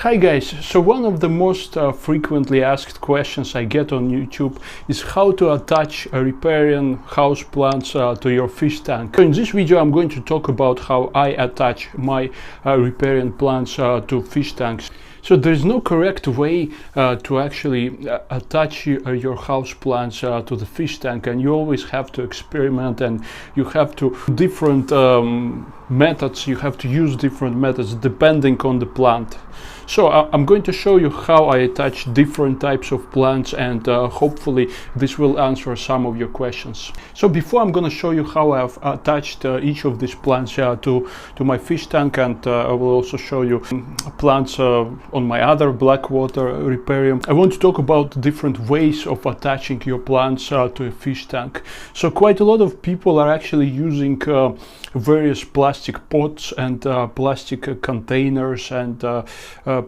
Hi guys, so one of the most frequently asked questions I get on YouTube is how to attach a riparian houseplants to your fish tank. So in this video I'm going to talk about how I attach my riparian plants to fish tanks. So there is no correct way to actually attach your house plants to the fish tank, and you always have to experiment, and you have to different methods. You have to use different methods depending on the plant. So I'm going to show you how I attach different types of plants, and hopefully this will answer some of your questions. So before I'm going to show you how I've attached each of these plants to my fish tank, and I will also show you plants on my other blackwater riparium. I want to talk about different ways of attaching your plants to a fish tank. So quite a lot of people are actually using various plastic pots and plastic containers and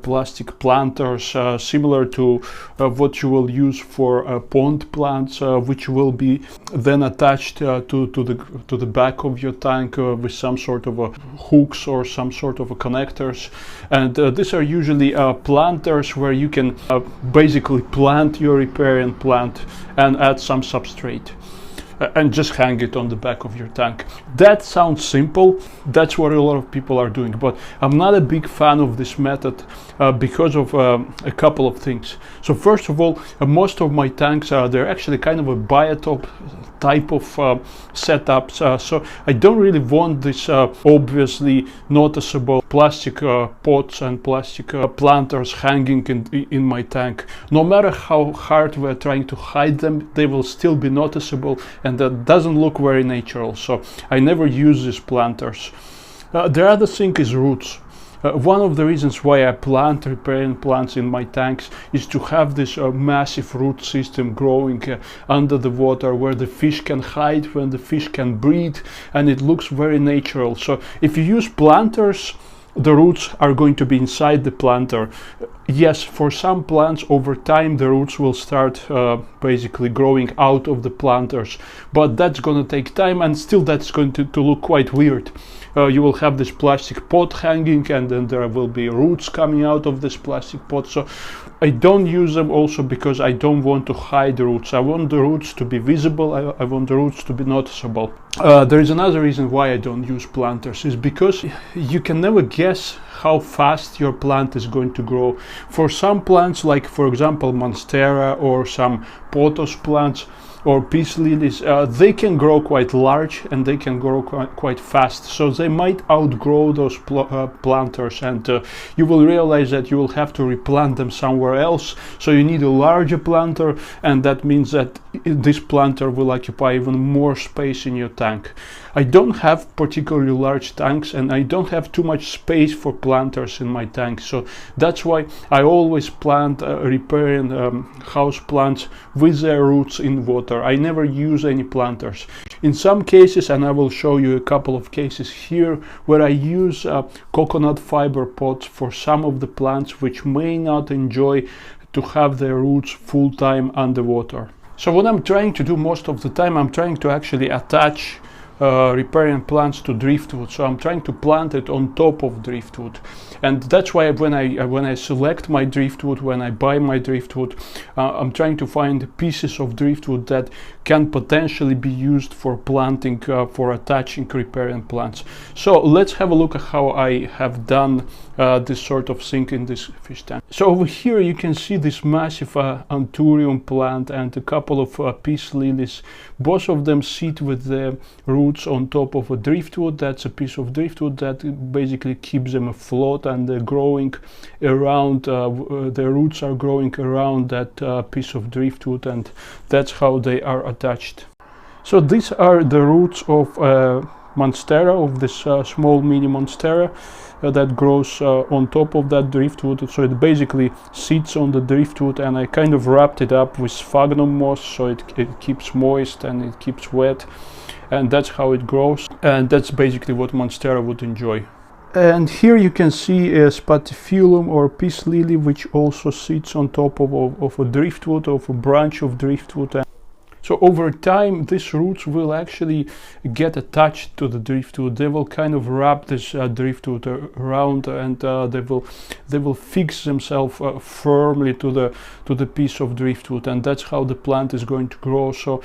plastic planters, similar to what you will use for pond plants, which will be then attached to the back of your tank with some sort of hooks or some sort of connectors. And these are usually planters where you can basically plant your riparian plant and add some substrate and just hang it on the back of your tank. That sounds simple. That's what a lot of people are doing, but I'm not a big fan of this method because of a couple of things. So first of all, most of my tanks they're actually kind of a biotop type of setups, so I don't really want this obviously noticeable plastic pots and plastic planters hanging in my tank. No matter how hard we're trying to hide them, they will still be noticeable, and that doesn't look very natural, so I never use these planters. The other thing is roots. One of the reasons why I plant riparian plants in my tanks is to have this massive root system growing under the water, where the fish can hide, when the fish can breathe, and it looks very natural. So if you use planters, the roots are going to be inside the planter. Yes, for some plants over time the roots will start basically growing out of the planters, but that's going to take time, and still that's going to look quite weird. You will have this plastic pot hanging, and then there will be roots coming out of this plastic pot. So I don't use them also because I don't want to hide the roots. I want the roots to be visible. I want the roots to be noticeable. There is another reason why I don't use planters, is because you can never guess how fast your plant is going to grow. For some plants, like for example monstera or some pothos plants or peace lilies, they can grow quite large and they can grow quite fast, so they might outgrow those planters, and you will realize that you will have to replant them somewhere else. So you need a larger planter, and that means that this planter will occupy even more space in your tank. I don't have particularly large tanks, and I don't have too much space for planters in my tank, so that's why I always plant riparian house plants with their roots in water. I never use any planters. In some cases, and I will show you a couple of cases here, where I use coconut fiber pots for some of the plants which may not enjoy to have their roots full time underwater. So what I'm trying to do most of the time, I'm trying to actually attach riparian plants to driftwood. So I'm trying to plant it on top of driftwood, and that's why when I select my driftwood, when I buy my driftwood, I'm trying to find pieces of driftwood that can potentially be used for planting, for attaching riparian plants. So let's have a look at how I have done this sort of thing in this fish tank. So over here you can see this massive anthurium plant and a couple of peace lilies. Both of them sit with the roots on top of a driftwood. That's a piece of driftwood that basically keeps them afloat, and they're growing around, their roots are growing around that piece of driftwood, and that's how they are attached. So these are the roots of monstera, of this small mini monstera that grows on top of that driftwood. So it basically sits on the driftwood, and I kind of wrapped it up with sphagnum moss, so it keeps moist and it keeps wet, and that's how it grows, and that's basically what monstera would enjoy. And here you can see a spatifilum or peace lily, which also sits on top of a driftwood, of a branch of driftwood. So over time, these roots will actually get attached to the driftwood. They will kind of wrap this driftwood around, and they will fix themselves firmly to the piece of driftwood, and that's how the plant is going to grow. So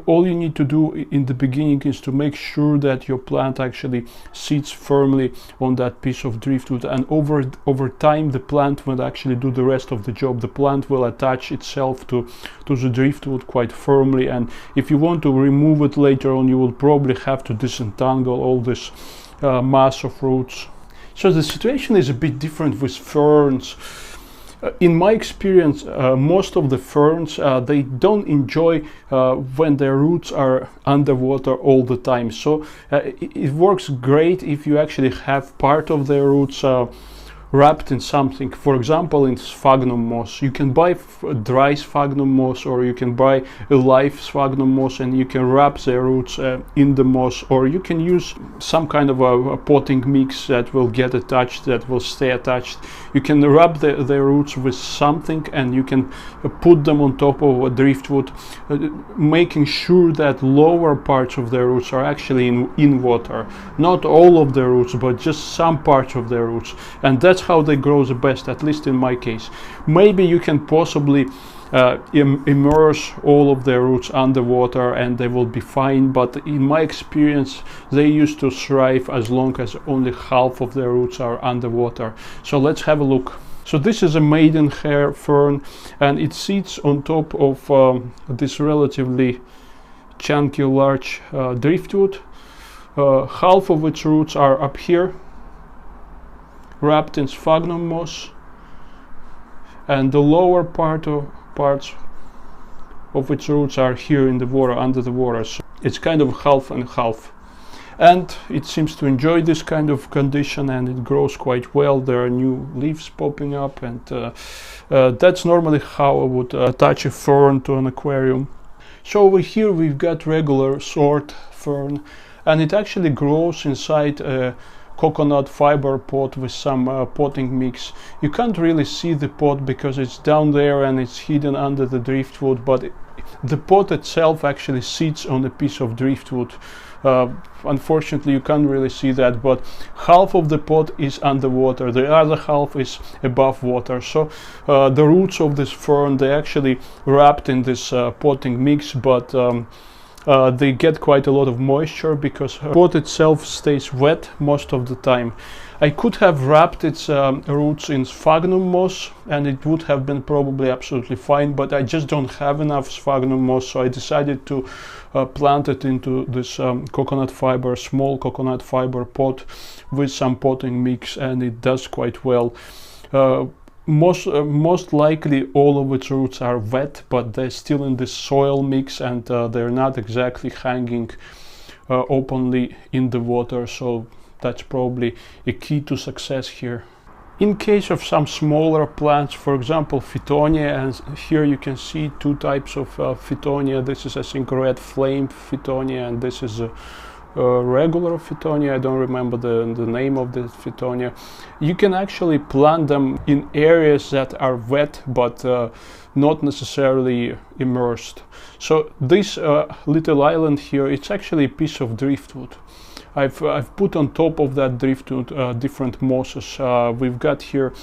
all you need to do in the beginning is to make sure that your plant actually sits firmly on that piece of driftwood, and over time the plant will actually do the rest of the job. The plant will attach itself to the driftwood quite firmly, and if you want to remove it later on, you will probably have to disentangle all this mass of roots. So the situation is a bit different with ferns. In my experience, most of the ferns, they don't enjoy when their roots are underwater all the time. So it works great if you actually have part of their roots wrapped in something. For example, in sphagnum moss, you can buy dry sphagnum moss, or you can buy a live sphagnum moss, and you can wrap their roots in the moss, or you can use some kind of a potting mix that will get attached, that will stay attached. You can wrap their roots with something, and you can put them on top of a driftwood, making sure that lower parts of their roots are actually in water. Not all of their roots, but just some parts of their roots, and that's how they grow the best, at least in my case. Maybe you can possibly immerse all of their roots underwater and they will be fine, but in my experience they used to thrive as long as only half of their roots are underwater. So let's have a look. So this is a maidenhair fern, and it sits on top of this relatively chunky large driftwood. Half of its roots are up here, wrapped in sphagnum moss, and the lower parts of its roots are here in the water, under the water. So it's kind of half and half, and it seems to enjoy this kind of condition, and it grows quite well. There are new leaves popping up, and that's normally how I would attach a fern to an aquarium. So over here we've got regular sword fern, and it actually grows inside a coconut fiber pot with some potting mix. You can't really see the pot because it's down there and it's hidden under the driftwood, but the pot itself actually sits on a piece of driftwood. Unfortunately, you can't really see that, but half of the pot is underwater, the other half is above water. So the roots of this fern, they actually wrapped in this potting mix, but they get quite a lot of moisture because the pot itself stays wet most of the time. I could have wrapped its roots in sphagnum moss and it would have been probably absolutely fine, but I just don't have enough sphagnum moss, so I decided to plant it into this coconut fiber, small coconut fiber pot with some potting mix, and it does quite well. Most likely all of its roots are wet, but they're still in this soil mix, and they're not exactly hanging openly in the water, so that's probably a key to success here. In case of some smaller plants, for example Phytonia, and here you can see two types of Phytonia. This is, I think, red flame Phytonia, and this is a regular Phytonia. I don't remember the name of the Phytonia. You can actually plant them in areas that are wet but not necessarily immersed. So this little island here, it's actually a piece of driftwood. I've put on top of that driftwood different mosses. We've got here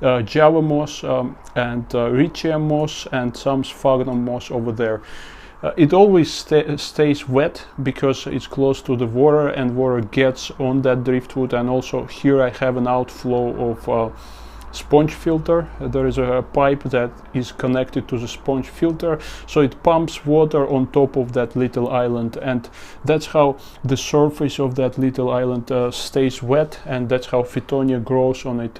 Java moss and Riparian moss and some sphagnum moss over there. It always stays wet because it's close to the water, and water gets on that driftwood. And also here I have an outflow of sponge filter. There is a pipe that is connected to the sponge filter, so it pumps water on top of that little island, and that's how the surface of that little island stays wet, and that's how Phytonia grows on it.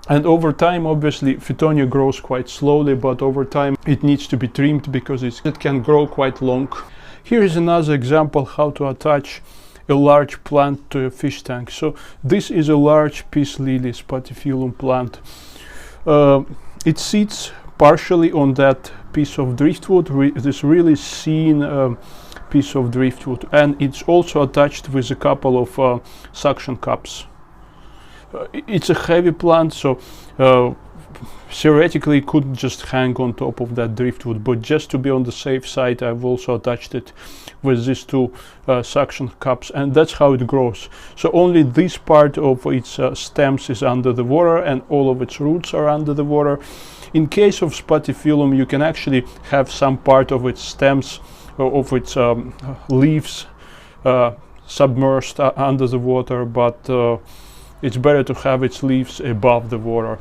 And over time, obviously, Phytonia grows quite slowly, but over time it needs to be trimmed because it can grow quite long. Here is another example how to attach a large plant to a fish tank. So this is a large peace lily spathiphyllum plant. It sits partially on that piece of driftwood, this really thin piece of driftwood, and it's also attached with a couple of suction cups. It's a heavy plant, so theoretically could just hang on top of that driftwood, but just to be on the safe side, I've also attached it with these two suction cups, and that's how it grows. So only this part of its stems is under the water, and all of its roots are under the water. In case of Spathiphyllum, you can actually have some part of its stems, of its leaves submerged under the water, but it's better to have its leaves above the water.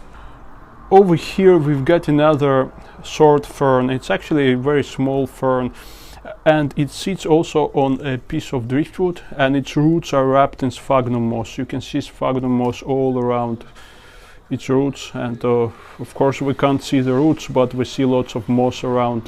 Over here we've got another sword fern. It's actually a very small fern, and it sits also on a piece of driftwood, and its roots are wrapped in sphagnum moss. You can see sphagnum moss all around its roots, and of course we can't see the roots, but we see lots of moss around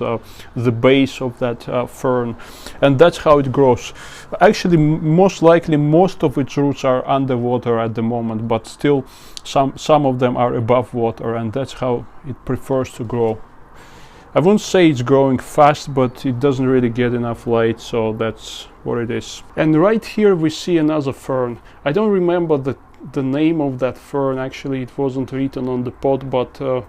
the base of that fern, and that's how it grows. Actually, most likely most of its roots are underwater at the moment, but still some of them are above water, and that's how it prefers to grow. I wouldn't say it's growing fast, but it doesn't really get enough light, so that's what it is. And right here we see another fern. I don't remember the name of that fern. Actually, it wasn't written on the pot, but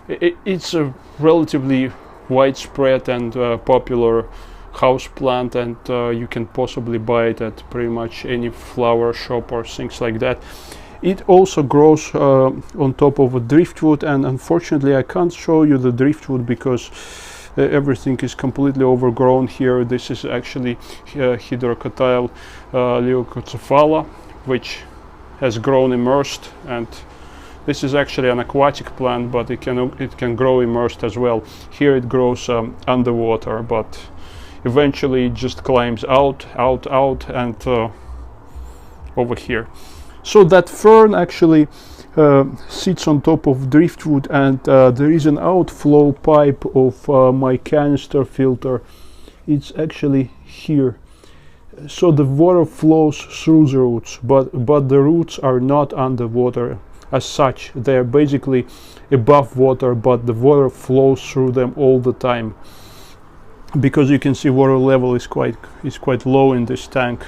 it's a relatively widespread and popular house plant, and you can possibly buy it at pretty much any flower shop or things like that. It also grows on top of a driftwood, and unfortunately I can't show you the driftwood because everything is completely overgrown here. This is actually Hydrocotyle leucocephala, which has grown immersed, and this is actually an aquatic plant, but it can grow immersed as well. Here it grows underwater, but eventually it just climbs out, and over here. So that fern actually sits on top of driftwood, and there is an outflow pipe of my canister filter. It's actually here. So the water flows through the roots, but the roots are not underwater as such. They are basically above water, but the water flows through them all the time, because you can see water level is quite low in this tank,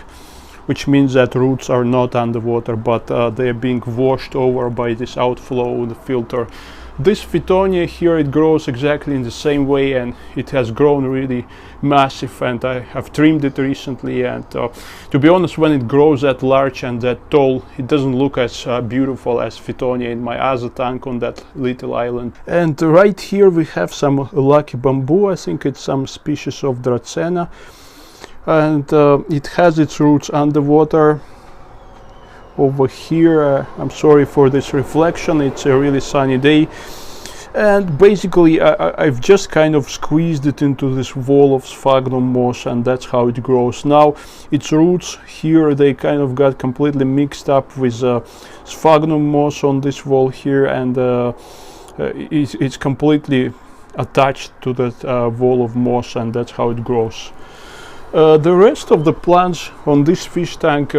which means that roots are not underwater, but they are being washed over by this outflow of the filter. This Phytonia here, it grows exactly in the same way, and it has grown really massive, and I have trimmed it recently, and to be honest, when it grows that large and that tall, it doesn't look as beautiful as Phytonia in my other tank on that little island. And right here we have some lucky bamboo. I think it's some species of Dracena, and it has its roots underwater. Over here, I'm sorry for this reflection, it's a really sunny day, and basically I've just kind of squeezed it into this wall of sphagnum moss, and that's how it grows. Now its roots here, they kind of got completely mixed up with sphagnum moss on this wall here, and it's completely attached to that wall of moss, and that's how it grows. The rest of the plants on this fish tank,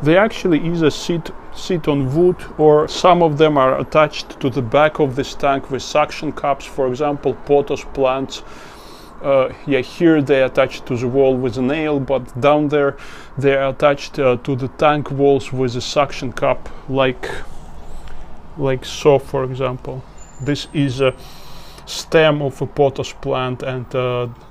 they actually either sit on wood, or some of them are attached to the back of this tank with suction cups. For example, pothos plants, here they are attached to the wall with a nail, but down there they are attached to the tank walls with a suction cup, like so. For example, this is a stem of a pothos plant, and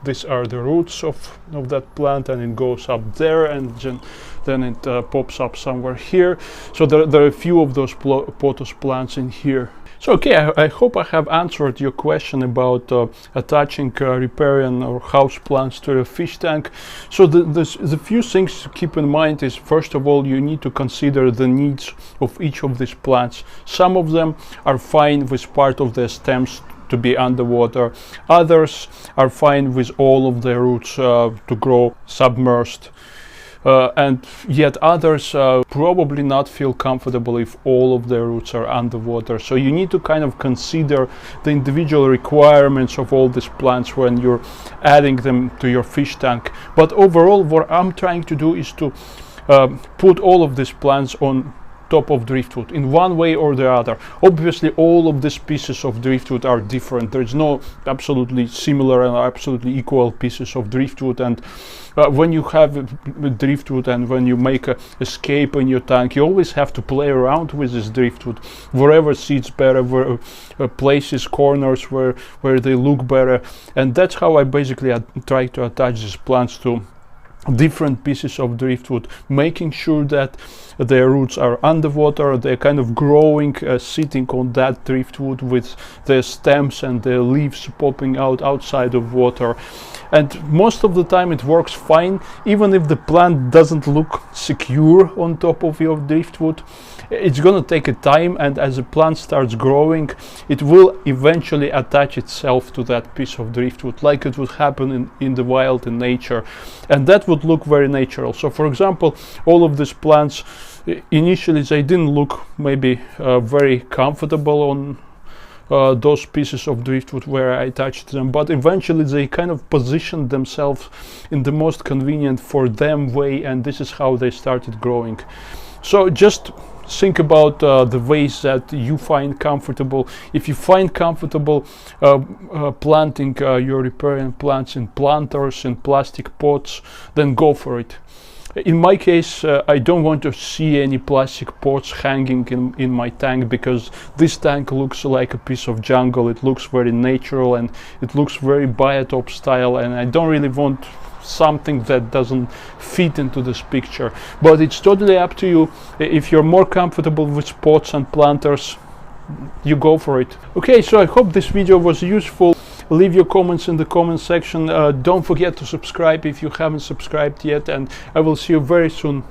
these are the roots of that plant, and it goes up there, and then it pops up somewhere here. So there are a few of those pothos plants in here. So okay, I hope I have answered your question about attaching riparian or house plants to a fish tank. So the few things to keep in mind is, first of all, you need to consider the needs of each of these plants. Some of them are fine with part of their stems to be underwater. Others are fine with all of their roots to grow submerged. And yet others probably not feel comfortable if all of their roots are underwater. So you need to kind of consider the individual requirements of all these plants when you're adding them to your fish tank. But overall, what I'm trying to do is to put all of these plants on top of driftwood in one way or the other. Obviously all of these pieces of driftwood are different. There's no absolutely similar and absolutely equal pieces of driftwood, and when you have driftwood and when you make a escape in your tank, you always have to play around with this driftwood wherever sits better, where places, corners where they look better. And that's how I basically try to attach these plants to different pieces of driftwood, making sure that their roots are underwater, they're kind of growing, sitting on that driftwood with their stems and their leaves popping out outside of water. And most of the time it works fine, even if the plant doesn't look secure on top of your driftwood. It's gonna take a time, and as the plant starts growing, it will eventually attach itself to that piece of driftwood, like it would happen in the wild, in nature, and that would look very natural. So for example, all of these plants, initially they didn't look maybe very comfortable on those pieces of driftwood where I attached them, but eventually they kind of positioned themselves in the most convenient for them way, and this is how they started growing. So just think about the ways that you find comfortable. If you find comfortable planting your riparian plants in planters, in plastic pots, then go for it. In my case, I don't want to see any plastic pots hanging in my tank, because this tank looks like a piece of jungle. It looks very natural and it looks very biotop style, and I don't really want something that doesn't fit into this picture. But it's totally up to you. If you're more comfortable with pots and planters, you go for it. Okay, so I hope this video was useful. Leave your comments in the comment section. Don't forget to subscribe if you haven't subscribed yet, and I will see you very soon.